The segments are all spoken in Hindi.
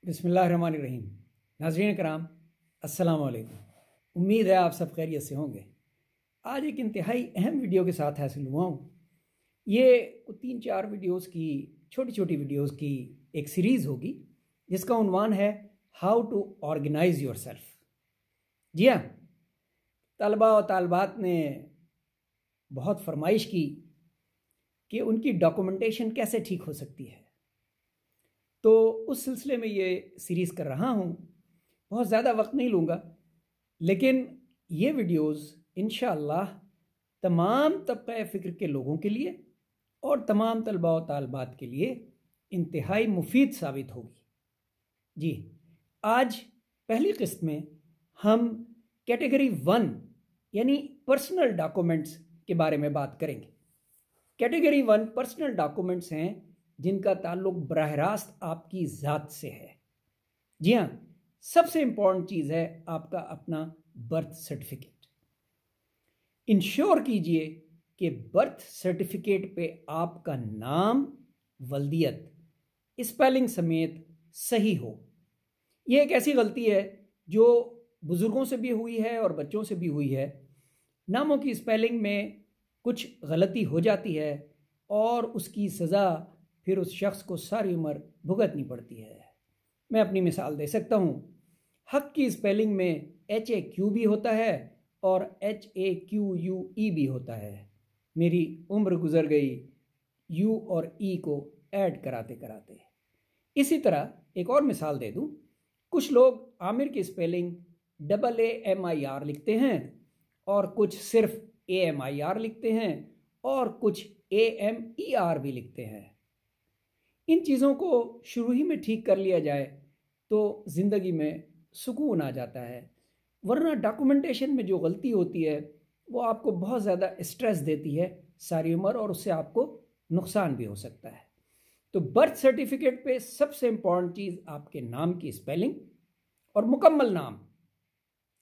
बिस्मिल्लाहिर्रहमानिर्रहीम। नाज़रीन कराम, अस्सलाम वालेकुम। उम्मीद है आप सब खैरियत से होंगे। आज एक इंतहाई अहम वीडियो के साथ हासिल हुआ हूँ। ये 3-4 वीडियोस की छोटी छोटी वीडियोस की एक सीरीज़ होगी जिसका उन्वान है how to organise yourself. जी हाँ, तलबा और तालबात ने बहुत फरमाइश की कि उनकी डॉक्यूमेंटेशन कैसे ठीक हो सकती है, तो उस सिलसिले में ये सीरीज़ कर रहा हूँ। बहुत ज़्यादा वक्त नहीं लूँगा, लेकिन ये वीडियोस इंशाअल्लाह तमाम तबक़े फ़िक्र के लोगों के लिए और तमाम तलबा और तालबात के लिए इंतहाई मुफीद साबित होगी। जी, आज पहली किस्त में हम कैटेगरी 1 यानी पर्सनल डॉक्यूमेंट्स के बारे में बात करेंगे। कैटेगरी 1 पर्सनल डॉक्यूमेंट्स हैं जिनका ताल्लुक बराह रास्त आपकी ज़ात से है। जी हाँ, सबसे इम्पॉर्टेंट चीज़ है आपका अपना बर्थ सर्टिफिकेट। इंश्योर कीजिए कि बर्थ सर्टिफिकेट पे आपका नाम, वल्दियत, स्पेलिंग समेत सही हो। यह एक ऐसी गलती है जो बुज़ुर्गों से भी हुई है और बच्चों से भी हुई है। नामों की स्पेलिंग में कुछ गलती हो जाती है और उसकी सज़ा फिर उस शख्स को सारी उम्र भुगतनी पड़ती है। मैं अपनी मिसाल दे सकता हूँ। हक की स्पेलिंग में HAQ भी होता है और HAQUE भी होता है। मेरी उम्र गुजर गई U और E को ऐड कराते कराते। इसी तरह एक और मिसाल दे दूँ। कुछ लोग आमिर की स्पेलिंग AAMIR लिखते हैं और कुछ सिर्फ AMIR लिखते हैं और कुछ AMER भी लिखते हैं। इन चीज़ों को शुरू ही में ठीक कर लिया जाए तो ज़िंदगी में सुकून आ जाता है, वरना डॉक्यूमेंटेशन में जो गलती होती है वो आपको बहुत ज़्यादा स्ट्रेस देती है सारी उम्र और उससे आपको नुकसान भी हो सकता है। तो बर्थ सर्टिफिकेट पे सबसे इम्पॉर्टेंट चीज़ आपके नाम की स्पेलिंग और मुकम्मल नाम,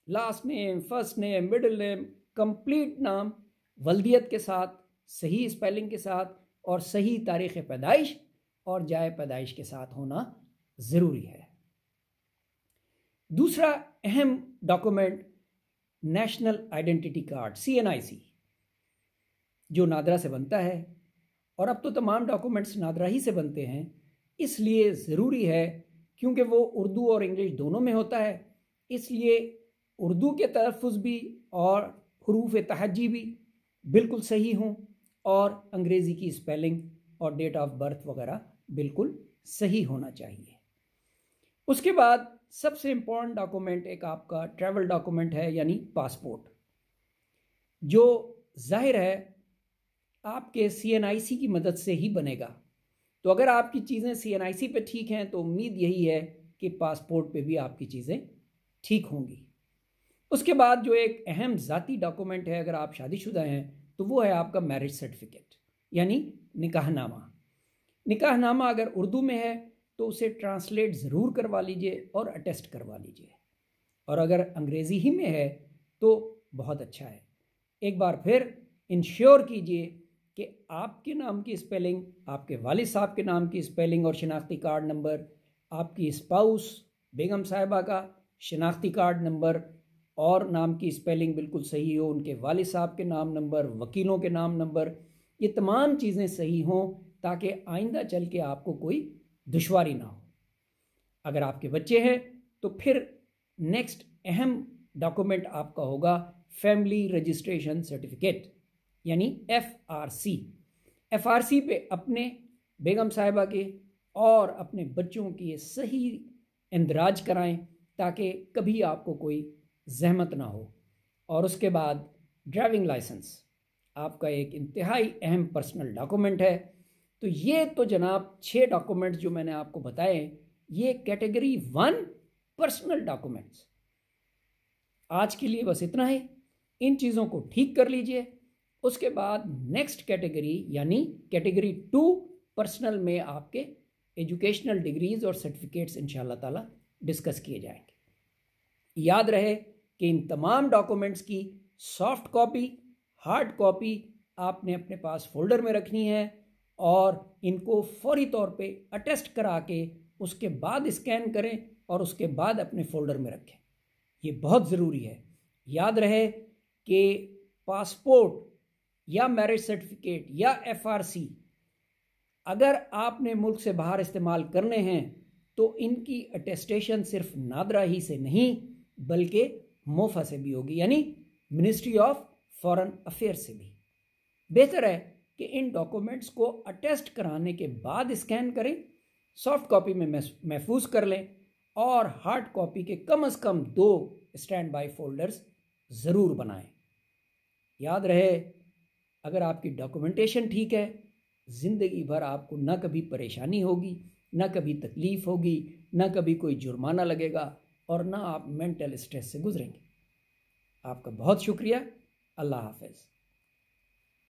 last name, first name, middle name, complete नाम, वल्दियत के साथ, सही स्पेलिंग के साथ और सही तारीख़ पैदाइश और जाए पैदाइश के साथ होना ज़रूरी है। दूसरा अहम document national identity card CNIC, जो नादरा से बनता है। और अब तो तमाम डॉक्यूमेंट्स नादरा ही से बनते हैं, इसलिए ज़रूरी है क्योंकि वो उर्दू और इंग्लिश दोनों में होता है। इसलिए उर्दू के तलफ़्फ़ुज़ भी और हरूफ तहज्जी भी बिल्कुल सही हों और अंग्रेज़ी की स्पेलिंग और डेट ऑफ बर्थ वगैरह बिल्कुल सही होना चाहिए। उसके बाद सबसे इम्पॉर्टेंट डॉक्यूमेंट एक आपका ट्रैवल डॉक्यूमेंट है, यानी पासपोर्ट, जो जाहिर है आपके CNIC की मदद से ही बनेगा। तो अगर आपकी चीज़ें CNIC पे ठीक हैं तो उम्मीद यही है कि पासपोर्ट पे भी आपकी चीज़ें ठीक होंगी। उसके बाद जो एक अहम ज़ाती डॉक्यूमेंट है अगर आप शादीशुदा हैं तो वो है आपका मैरिज सर्टिफिकेट यानी निकाहनामा। निकाहनामा अगर उर्दू में है तो उसे ट्रांसलेट ज़रूर करवा लीजिए और अटेस्ट करवा लीजिए, और अगर अंग्रेज़ी ही में है तो बहुत अच्छा है। एक बार फिर इंश्योर कीजिए कि आपके नाम की स्पेलिंग, आपके वालिद साहब के नाम की स्पेलिंग और शनाख्ती कार्ड नंबर, आपकी स्पाउस बेगम साहिबा का शनाख्ती कार्ड नंबर और नाम की स्पेलिंग बिल्कुल सही हो, उनके वालिद साहब के नाम नंबर, वकीलों के नाम नंबर, ये तमाम चीज़ें सही हों ताकि आइंदा चल के आपको कोई दुश्वारी ना हो। अगर आपके बच्चे हैं तो फिर नेक्स्ट अहम डॉक्यूमेंट आपका होगा फैमिली रजिस्ट्रेशन सर्टिफिकेट यानी FRC। FRC पे अपने, बेगम साहिबा के और अपने बच्चों की सही इंदराज कराएं ताकि कभी आपको कोई जहमत ना हो। और उसके बाद ड्राइविंग लाइसेंस आपका एक इंतहाई अहम पर्सनल डॉक्यूमेंट है। तो ये तो जनाब 6 डॉक्यूमेंट्स जो मैंने आपको बताए, ये कैटेगरी 1 पर्सनल डॉक्यूमेंट्स। आज के लिए बस इतना ही। इन चीज़ों को ठीक कर लीजिए। उसके बाद नेक्स्ट कैटेगरी यानी कैटेगरी 2 पर्सनल में आपके एजुकेशनल डिग्रीज़ और सर्टिफिकेट्स इंशाअल्लाह ताला डिस्कस किए जाएंगे। याद रहे कि इन तमाम डॉक्यूमेंट्स की सॉफ्ट कॉपी, हार्ड कॉपी आपने अपने पास फोल्डर में रखनी है और इनको फौरी तौर पे अटेस्ट करा के उसके बाद स्कैन करें और उसके बाद अपने फोल्डर में रखें। ये बहुत ज़रूरी है। याद रहे कि पासपोर्ट या मैरिज सर्टिफिकेट या FRC अगर आपने मुल्क से बाहर इस्तेमाल करने हैं तो इनकी अटेस्टेशन सिर्फ नादरा ही से नहीं बल्कि मोफा से भी होगी, यानी मिनिस्ट्री ऑफ फॉरेन अफेयर्स से भी। बेहतर है कि इन डॉक्यूमेंट्स को अटेस्ट कराने के बाद स्कैन करें, सॉफ्ट कॉपी में महफूज कर लें और हार्ड कॉपी के कम से कम 2 स्टैंड बाय फोल्डर्स ज़रूर बनाएं। याद रहे, अगर आपकी डॉक्यूमेंटेशन ठीक है, ज़िंदगी भर आपको ना कभी परेशानी होगी, ना कभी तकलीफ़ होगी, ना कभी कोई जुर्माना लगेगा और ना आप मेंटल स्ट्रेस से गुजरेंगे। आपका बहुत शुक्रिया। अल्लाह हाफ़िज़।